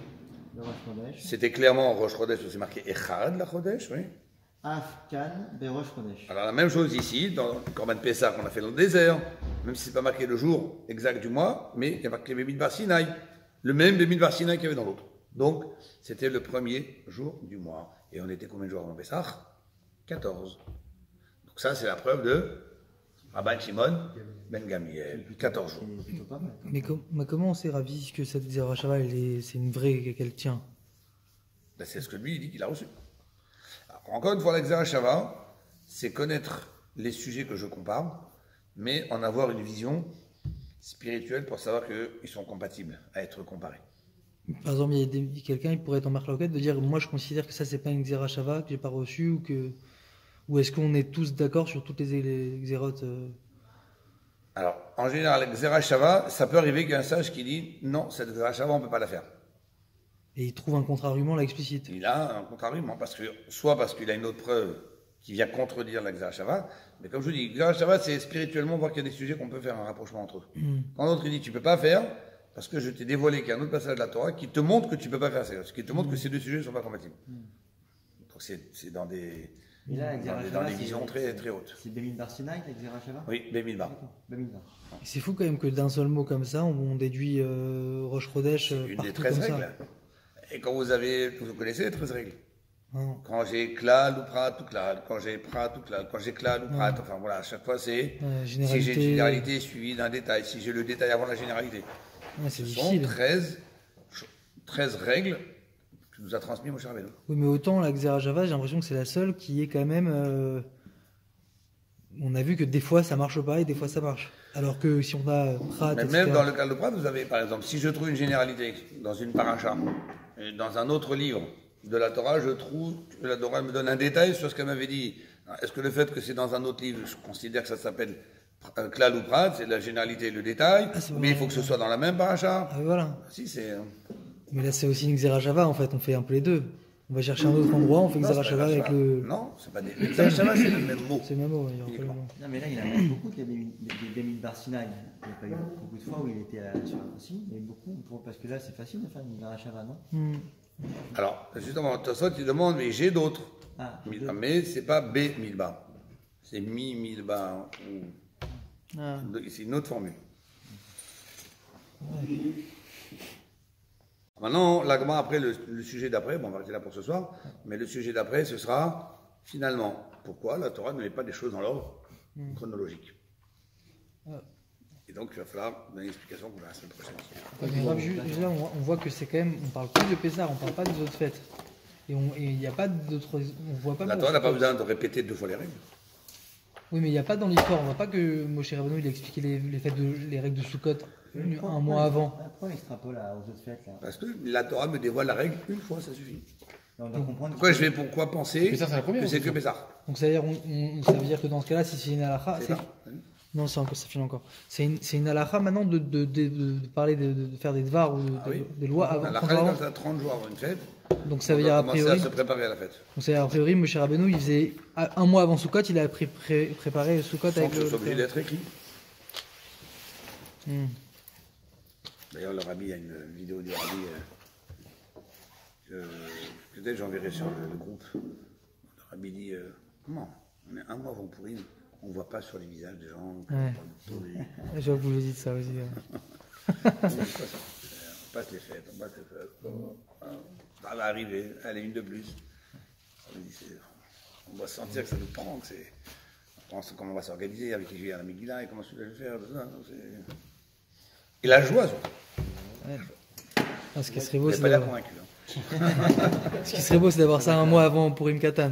c'était clairement Rosh Chodesh, c'est marqué Echad la Chodesh, oui. Alors, la même chose ici, dans le Korban Pessah qu'on a fait dans le désert, même si ce n'est pas marqué le jour exact du mois, mais il y a marqué Bemidbar Sinaï, le même Bemidbar Sinaï qu'il y avait dans l'autre. Donc, c'était le premier jour du mois. Et on était combien de jours avant Pessah? 14. Donc ça, c'est la preuve de Rabban Shimon Ben Gamliel. 14 jours. Mais comment on s'est ravi que cette Xera Shava, c'est une vraie qu'elle tient? Ben, c'est ce que lui, il dit qu'il a reçu. Alors, encore une fois, la Xera Shava, c'est connaître les sujets que je compare, mais en avoir une vision spirituelle pour savoir qu'ils sont compatibles à être comparés. Par exemple, il y a quelqu'un qui pourrait être en marloquette de dire moi je considère que ça c'est pas une Xera Shava que j'ai pas reçu ou est-ce qu'on est tous d'accord sur toutes les xérotes Alors, en général, Xera Shava, ça peut arriver qu'il y ait un sage qui dit non, cette Xera Shava, on ne peut pas la faire. Et il trouve un contre-argument là explicite. Il a un contre-argument, soit parce qu'il a une autre preuve qui vient contredire la Xera Shava, mais comme je vous dis, Xera Shava, c'est spirituellement voir qu'il y a des sujets qu'on peut faire un rapprochement entre eux. Quand l'autre il dit tu ne peux pas faire, parce que je t'ai dévoilé qu'il y a un autre passage de la Torah qui te montre que tu ne peux pas faire ça, ce qui te montre que ces deux sujets ne sont pas compatibles. Donc c'est dans des visions très, très hautes. C'est Bemidbar Sinaï, la Xera Shava? Oui, Bemidbar. C'est fou quand même que d'un seul mot comme ça, on déduit Rosh Chodesh. C'est une des 13 règles. Et quand vous connaissez les 13 règles. Quand j'ai Klal ou Prat ou Klal, quand j'ai Prat ou Klal, quand j'ai Klal ou Prat, enfin voilà, à chaque fois c'est si j'ai une généralité suivie d'un détail, si j'ai le détail avant la généralité. C'est difficile. 13 règles que nous a transmis Moshe Rabbeinu. Oui, mais autant la Xera Shava, j'ai l'impression que c'est la seule qui est quand même. On a vu que des fois ça marche pas et des fois ça marche. Alors que si on a Prat. Mais même dans le cas de Prat, vous avez par exemple, si je trouve une généralité dans une paracha, et dans un autre livre de la Torah, je trouve que la Torah me donne un détail sur ce qu'elle m'avait dit. Est-ce que le fait que c'est dans un autre livre, je considère que ça s'appelle Klal ou Prat, c'est la généralité et le détail, mais il faut que ce soit dans la même paracha. Voilà. Si, c'est... Mais là, c'est aussi une Xera Shava, en fait, on fait un peu les deux. On va chercher un autre endroit, on fait Xera Shava avec le... Non, c'est pas des... Xera Shava, c'est le même mot. C'est le même mot, il y aura pas le mot. Non, mais là, il y en a beaucoup qui a des Bemidbar Sinaï. Il n'y a pas eu beaucoup de fois où il était sur un signe, mais beaucoup, parce que là, c'est facile de faire une Xera Shava, non? Alors, justement, de toute façon, tu demandes, mais j'ai d'autres. Mais c'est pas B-Milba. C'est Mi-Milba. C'est une autre formule. Maintenant, la Gemara, après, le sujet d'après, bon, on va arrêter là pour ce soir, mais le sujet d'après, ce sera, finalement, pourquoi la Torah ne met pas des choses dans l'ordre chronologique. Et donc, il va falloir donner une explication pour la semaine prochaine. Là, on voit que c'est quand même, on parle plus de Pessah, on parle pas des autres fêtes. Et il n'y a pas d'autres, on voit pas. La Torah n'a pas besoin de répéter 2 fois les règles. Oui, mais il n'y a pas dans l'histoire, on voit pas que Moshe Rabbeinu il a expliqué les règles de Sukkot un mois avant. Pourquoi on extrapole aux autres fêtes là? Parce que la Torah me dévoile la règle une fois, ça suffit. On doit comprendre. Pourquoi penser Pessah, c'est la première, que c'est que Pessah? Donc ça veut dire que dans ce cas-là, si c'est une halakha, C'est ça. non, ça finit encore. C'est une halakha maintenant de parler de faire des dvars ou des lois avant. La halakha, quand 30 jours avant une fête. Donc ça veut dire a priori. À se préparer à la fête. Donc ça veut dire a priori, Moshe Rabbeinu, il faisait un mois avant Sukkot, il a préparé Sukkot avec le. C'est obligé d'être écrit. D'ailleurs, le rabbi, il y a une vidéo du rabbi. Peut-être j'enverrai sur le groupe. Le rabbi dit comment on est un mois avant Pourim, on ne voit pas sur les visages des gens. Ouais. Je vois que vous le dites ça aussi. On passe les fêtes, ça va arriver, allez, une de plus. On va sentir que ça nous prend, que c'est. On pense comment on va s'organiser avec les juifs à la Megillah et comment je vais faire. Et la joie, ce qui serait beau, c'est pas convaincu. Ce qui serait beau, c'est d'avoir ça un mois avant Purim Katan.